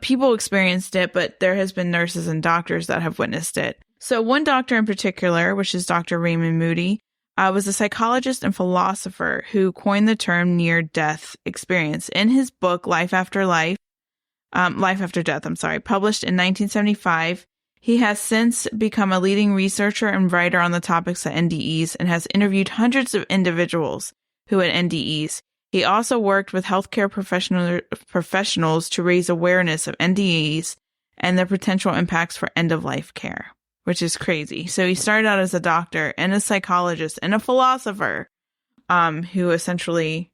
people experienced it, but there has been nurses and doctors that have witnessed it. So one doctor in particular, which is Dr. Raymond Moody, was a psychologist and philosopher who coined the term near-death experience. In his book, Life After Death, published in 1975, he has since become a leading researcher and writer on the topics of NDEs and has interviewed hundreds of individuals who had NDEs. He also worked with healthcare professionals to raise awareness of NDEs and their potential impacts for end-of-life care, which is crazy. So he started out as a doctor and a psychologist and a philosopher who essentially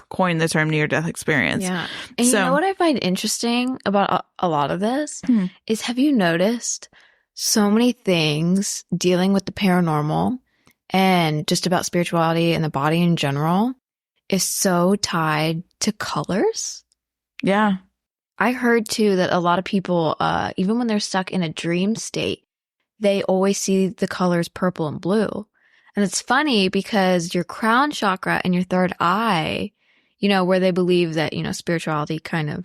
coined the term near-death experience. Yeah. And you know what I find interesting about a lot of this is, have you noticed so many things dealing with the paranormal and just about spirituality and the body in general is so tied to colors? Yeah. I heard too that a lot of people, even when they're stuck in a dream state, they always see the colors purple and blue. And it's funny because your crown chakra and your third eye, where they believe that, spirituality kind of,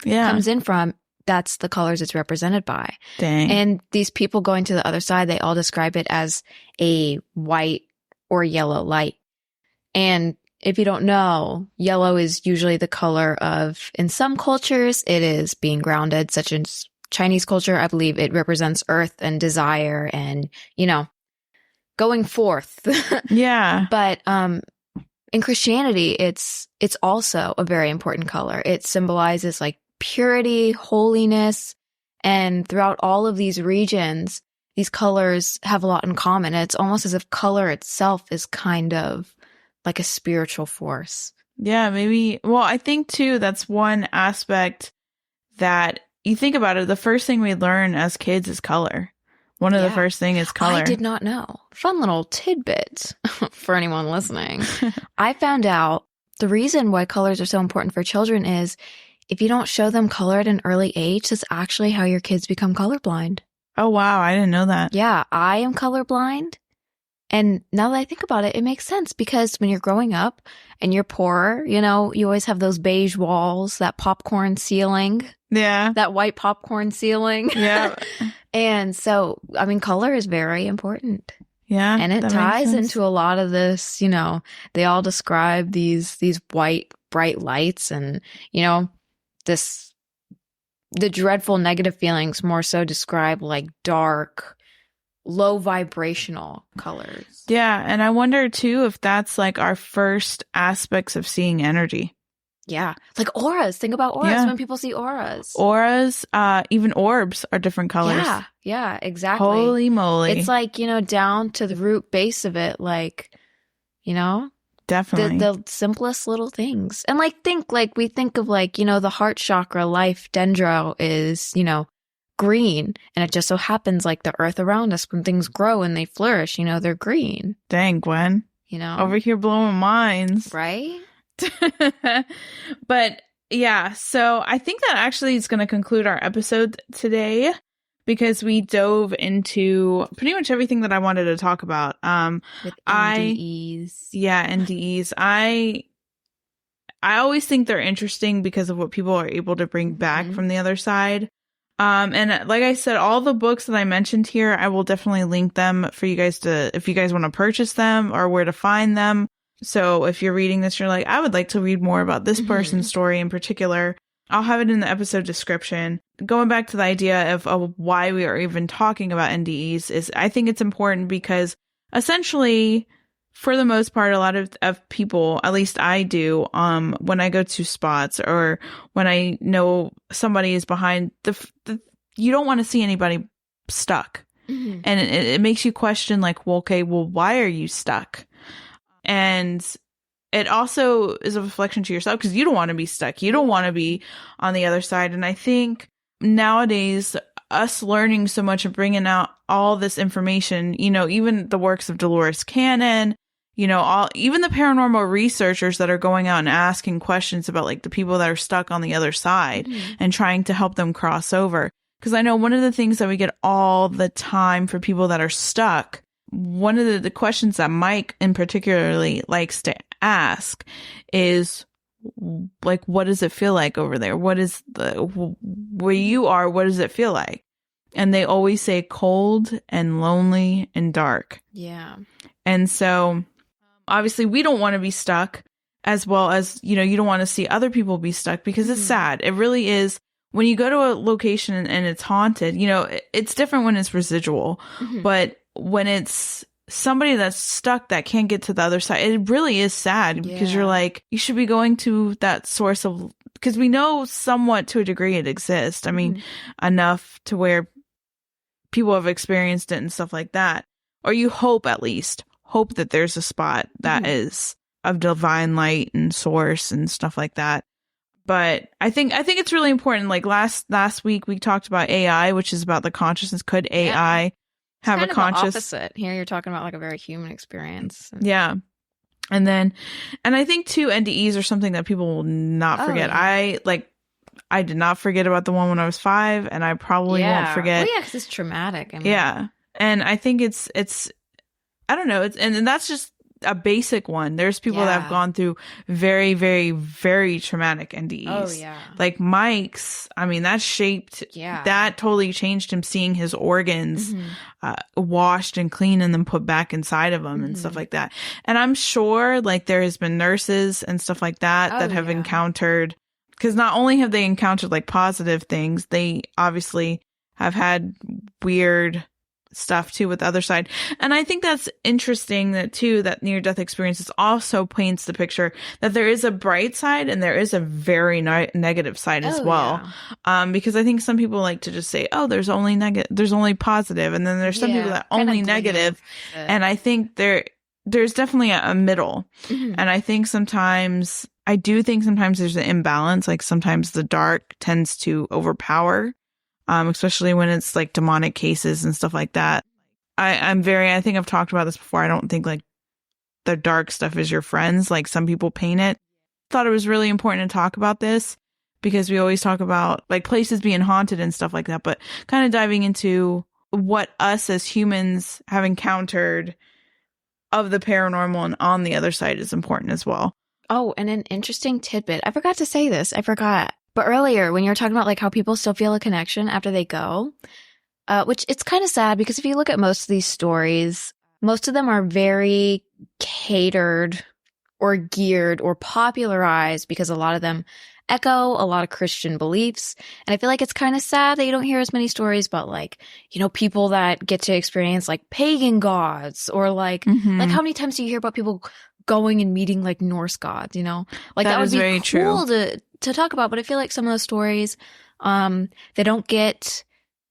comes in from, that's the colors it's represented by. Dang. And these people going to the other side, they all describe it as a white or yellow light. And if you don't know, yellow is usually the color of, in some cultures, it is being grounded, such as Chinese culture. I believe it represents earth and desire and, going forth. Yeah. But in Christianity, it's also a very important color. It symbolizes like purity, holiness, and throughout all of these regions, these colors have a lot in common. It's almost as if color itself is kind of like a spiritual force. Yeah, maybe. Well, I think too, that's one aspect that you think about it. The first thing we learn as kids is color. One of the first thing is color. I did not know. Fun little tidbit for anyone listening. I found out the reason why colors are so important for children is if you don't show them color at an early age, that's actually how your kids become colorblind. Oh, wow. I didn't know that. Yeah, I am colorblind. And now that I think about it, it makes sense because when you're growing up and you're poor, you always have those beige walls, that popcorn ceiling. Yeah. That white popcorn ceiling. Yeah. And so, I mean, color is very important. Yeah. And it ties into a lot of this, they all describe these white, bright lights and, the dreadful negative feelings more so describe like dark, low vibrational colors. Yeah. And I wonder too if that's like our first aspects of seeing energy. Yeah. Like auras. Think about auras when people see auras. Auras, even orbs are different colors. Yeah. Yeah, exactly. Holy moly. It's like, down to the root base of it, like, Definitely. The simplest little things. And we think of the heart chakra life dendro is, green. And it just so happens like the earth around us, when things grow and they flourish, they're green. Dang, Gwen. Over here blowing minds. Right? But yeah, so I think that actually is going to conclude our episode today because we dove into pretty much everything that I wanted to talk about. With NDEs. NDEs. I always think they're interesting because of what people are able to bring back from the other side. And like I said, all the books that I mentioned here, I will definitely link them for you guys if you guys want to purchase them or where to find them. So if you're reading this, you're like, I would like to read more about this person's story in particular. I'll have it in the episode description. Going back to the idea of why we are even talking about NDEs is I think it's important because essentially, for the most part, a lot of people, at least I do, when I go to spots or when I know somebody is behind you don't want to see anybody stuck. And it makes you question like, why are you stuck? And it also is a reflection to yourself because you don't want to be stuck. You don't want to be on the other side. And I think nowadays, us learning so much and bringing out all this information, even the works of Dolores Cannon, even the paranormal researchers that are going out and asking questions about like the people that are stuck on the other side and trying to help them cross over. Because I know one of the things that we get all the time for people that are stuck, one of the questions that Mike in particularly likes to ask is like, what does it feel like over there? What is where you are? What does it feel like? And they always say cold and lonely and dark. Yeah. And so obviously we don't want to be stuck, as well as, you don't want to see other people be stuck because it's sad. It really is. When you go to a location and it's haunted, it's different when it's residual, but when it's somebody that's stuck that can't get to the other side, it really is sad because you're like, you should be going to that source of, because we know somewhat to a degree it exists. I mean, enough to where people have experienced it and stuff like that. Or you hope that there's a spot that is of divine light and source and stuff like that. But I think it's really important. Like last week we talked about AI, which is about the consciousness. Could AI have a conscious? Opposite. Here you're talking about like a very human experience. Yeah. And I think too, NDEs are something that people will not forget. Yeah. I did not forget about the one when I was 5, and I probably won't forget. Well, yeah, because it's traumatic. Yeah. And I think it's I don't know. And that's just a basic one. There's people that have gone through very, very, very traumatic NDEs. Oh, yeah. Like Mike's, I mean, that totally changed him, seeing his organs washed and clean and then put back inside of him and stuff like that. And I'm sure like there has been nurses and stuff like that have encountered, because not only have they encountered like positive things, they obviously have had weird stuff too with the other side. And I think that's interesting that near-death experiences also paints the picture that there is a bright side and there is a very negative side as well. Because I think some people like to just say, oh, there's only positive, and then there's some people that only negative. And I think there's definitely a middle. And I think sometimes there's an imbalance. Like sometimes the dark tends to overpower, especially when it's like demonic cases and stuff like that. I think I've talked about this before. I don't think like the dark stuff is your friends. Like some people paint it. Thought it was really important to talk about this because we always talk about like places being haunted and stuff like that, but kind of diving into what us as humans have encountered of the paranormal and on the other side is important as well. Oh, and an interesting tidbit. I forgot to say this. But earlier, when you were talking about like how people still feel a connection after they go, which it's kind of sad because if you look at most of these stories, most of them are very catered or geared or popularized because a lot of them echo a lot of Christian beliefs. And I feel like it's kind of sad that you don't hear as many stories about like, people that get to experience like pagan gods or like how many times do you hear about people going and meeting like Norse gods, like that would be very cool to talk about. But I feel like some of those stories, they don't get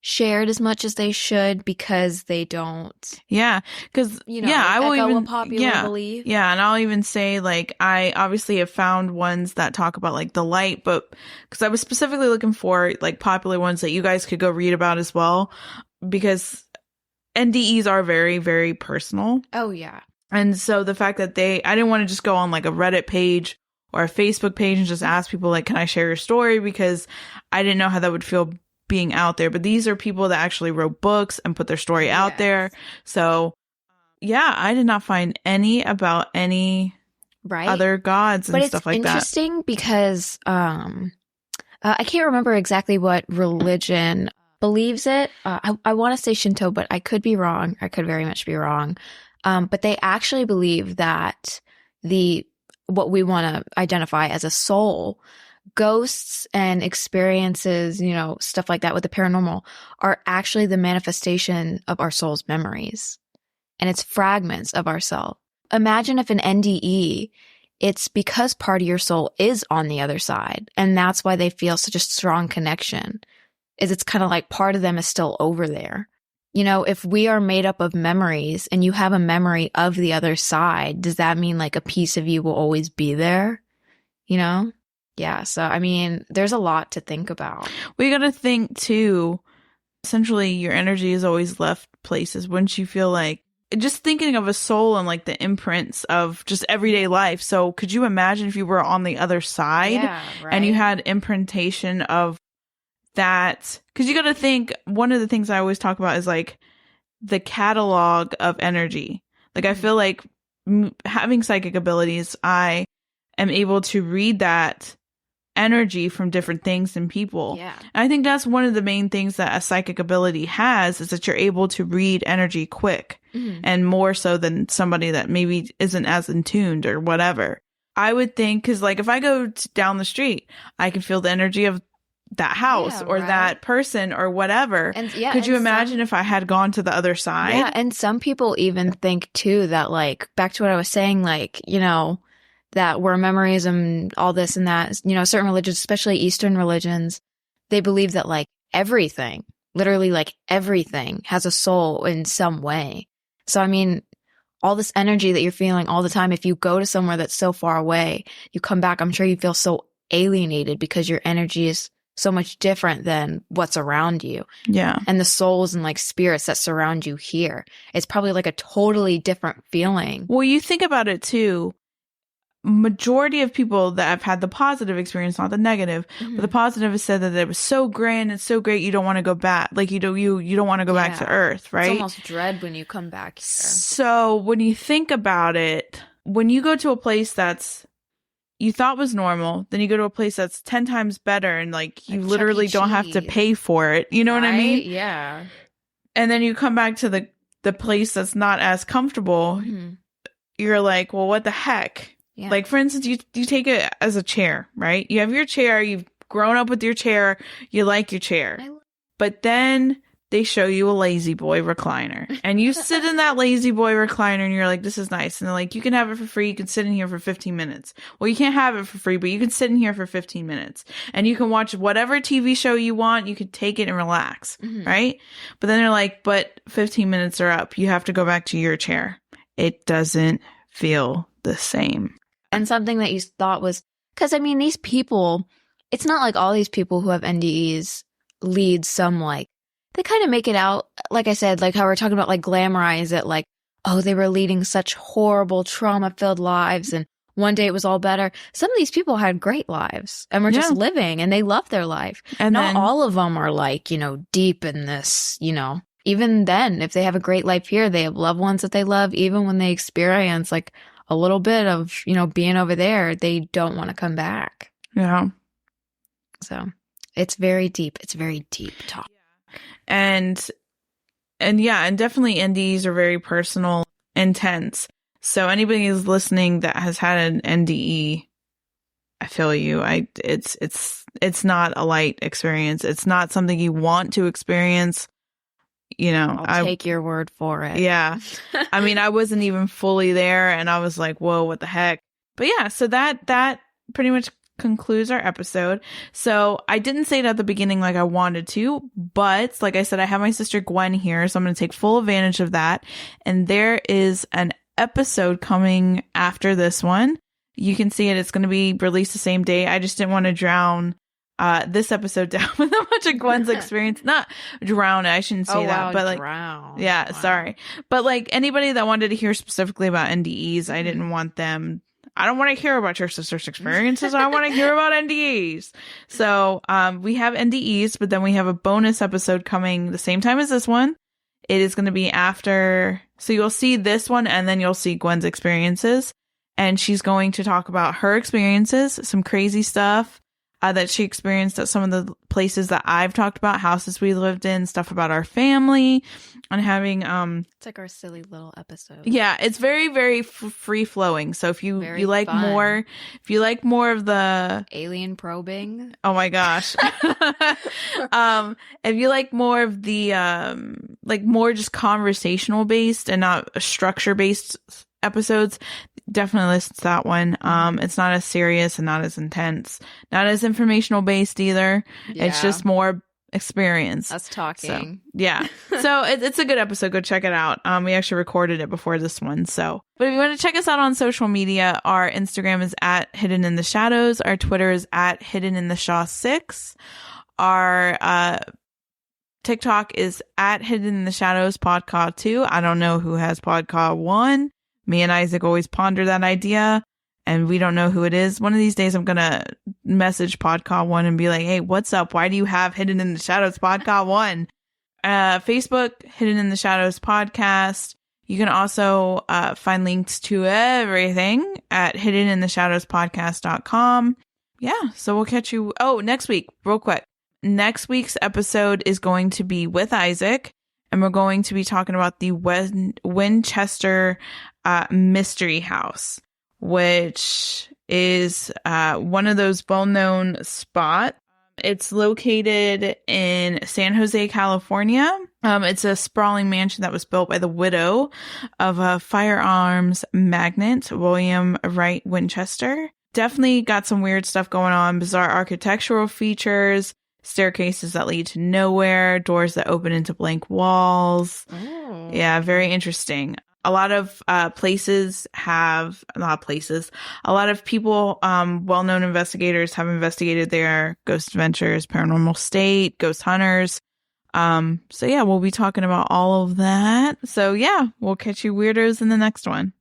shared as much as they should because they don't. Yeah. Cause I will even popular belief. Yeah. And I'll even say like, I obviously have found ones that talk about like the light, but cause I was specifically looking for like popular ones that you guys could go read about as well, because NDEs are very, very personal. Oh yeah. And so the fact that I didn't want to just go on like a Reddit page or a Facebook page and just ask people like, can I share your story? Because I didn't know how that would feel being out there. But these are people that actually wrote books and put their story out there. So yeah, I did not find any about any other gods and stuff like that. But it's interesting because I can't remember exactly what religion believes it. I want to say Shinto, but I could be wrong. I could very much be wrong. But they actually believe that what we want to identify as a soul, ghosts and experiences, stuff like that with the paranormal are actually the manifestation of our soul's memories. And it's fragments of ourselves. Imagine if an NDE, it's because part of your soul is on the other side. And that's why they feel such a strong connection, is it's kind of like part of them is still over there. If we are made up of memories and you have a memory of the other side, does that mean like a piece of you will always be there? Yeah. So, I mean, there's a lot to think about. We got to think too, essentially your energy is always left places. Wouldn't you feel like just thinking of a soul and like the imprints of just everyday life? So could you imagine if you were on the other side and you had imprintation of that? Because you got to think, one of the things I always talk about is like the catalog of energy. Like I feel like having psychic abilities, I am able to read that energy from different things and people. Yeah. And I think that's one of the main things that a psychic ability has, is that you're able to read energy quick and more so than somebody that maybe isn't as in tuned or whatever. I would think, because like if I go down the street, I can feel the energy of that house or that person or whatever. And could you imagine if I had gone to the other side? Yeah. And some people even think too that like, back to what I was saying, like, that we're memories and all this and that, certain religions, especially Eastern religions, they believe that like everything, literally like everything has a soul in some way. So, I mean, all this energy that you're feeling all the time, if you go to somewhere that's so far away, you come back, I'm sure you feel so alienated because your energy is so much different than what's around you. Yeah. And the souls and like spirits that surround you here, it's probably like a totally different feeling. Well, you think about it too. majority of people that have had the positive experience, not the negative, Mhm. but the positive has said that it was so grand and so great you don't want to go back. Like you don't want to go back to Earth, right? It's almost dread when you come back here. So when you think about it, when you go to a place that's you thought was normal, then you go to a place that's 10 times better and like you Like literally Chuck E. don't have to Cheese. pay for it. You know what I mean? Yeah. And then you come back to the place that's not as comfortable. Mhm. You're like, well, what the heck? Yeah. Like, for instance, you take it as a chair, right? You have your chair. You've grown up with your chair. You like your chair. But then they show you a lazy boy recliner. And you sit in that lazy boy recliner and you're like, this is nice. And they're like, you can have it for free. You can sit in here for 15 minutes. Well, you can't have it for free, but you can sit in here for 15 minutes. And you can watch whatever TV show you want. You can take it and relax, Mhm. right? But then they're like, but 15 minutes are up. You have to go back to your chair. It doesn't feel the same. And something that you thought was, because I mean, these people, it's not like all these people who have NDEs lead some like, they kind of make it out, like I said, like how we're talking about like glamorize it, like, oh, they were leading such horrible trauma-filled lives and one day it was all better. Some of these people had great lives and were just living and they loved their life. And not then, all of them are like, deep in this, even then, if they have a great life here, they have loved ones that they love, even when they experience like a little bit of, being over there, they don't want to come back. yeah. So it's very deep. It's very deep talk. And definitely NDEs are very personal, intense. So anybody who's listening that has had an NDE, I feel you. It's not a light experience. It's not something you want to experience. I'll take your word for it. Yeah. I mean, I wasn't even fully there and I was like, whoa, what the heck? But yeah, so that pretty much concludes our episode. So I didn't say it at the beginning like I wanted to, but like I said, I have my sister Gwen here, so I'm going to take full advantage of that. And there is an episode coming after this one. You can see it. It's going to be released the same day. I just didn't want to drown this episode down with a bunch of Gwen's experience. Not drown it. I shouldn't say that, but like, drown. Yeah, wow. Sorry. But like anybody that wanted to hear specifically about NDEs, I didn't want them. I don't want to hear about your sister's experiences. I want to hear about NDEs. So we have NDEs, but then we have a bonus episode coming the same time as this one. It is going to be after. So you'll see this one and then you'll see Gwen's experiences. And she's going to talk about her experiences, some crazy stuff that she experienced at some of the places that I've talked about, houses we lived in, stuff about our family, and having it's like our silly little episode. Yeah, it's very, very free flowing. So if you like fun. more of the alien probing, oh my gosh, if you like more of the like more just conversational based and not structure based episodes, definitely listen to that one. It's not as serious and not as intense, not as informational based either. Yeah. It's just more experience. Us talking. So, yeah. So it's a good episode. Go check it out. We actually recorded it before this one. So, but if you want to check us out on social media, our Instagram is at Hidden in the Shadows. Our Twitter is at Hiddenintheshadowspodcast. Our TikTok is at Hiddenintheshadowspodcast 2. I don't know who has podcast 1. Me and Isaac always ponder that idea, and we don't know who it is. One of these days, I'm going to message Podcast 1 and be like, hey, what's up? Why do you have Hidden in the Shadows Podcast 1? Facebook, Hidden in the Shadows Podcast. You can also find links to everything at hiddenintheshadowspodcast.com. Yeah, so we'll catch you. Oh, next week, real quick. Next week's episode is going to be with Isaac, and we're going to be talking about the Winchester Mystery House, which is one of those well-known spots. It's located in San Jose, California. It's a sprawling mansion that was built by the widow of a firearms magnate, William Wright Winchester. Definitely got some weird stuff going on, bizarre architectural features, staircases that lead to nowhere, doors that open into blank walls. Oh. Yeah, very interesting. A lot of a lot of people, well-known investigators have investigated there. Ghost Adventures, Paranormal State, Ghost Hunters. So yeah, we'll be talking about all of that. So yeah, we'll catch you weirdos in the next one.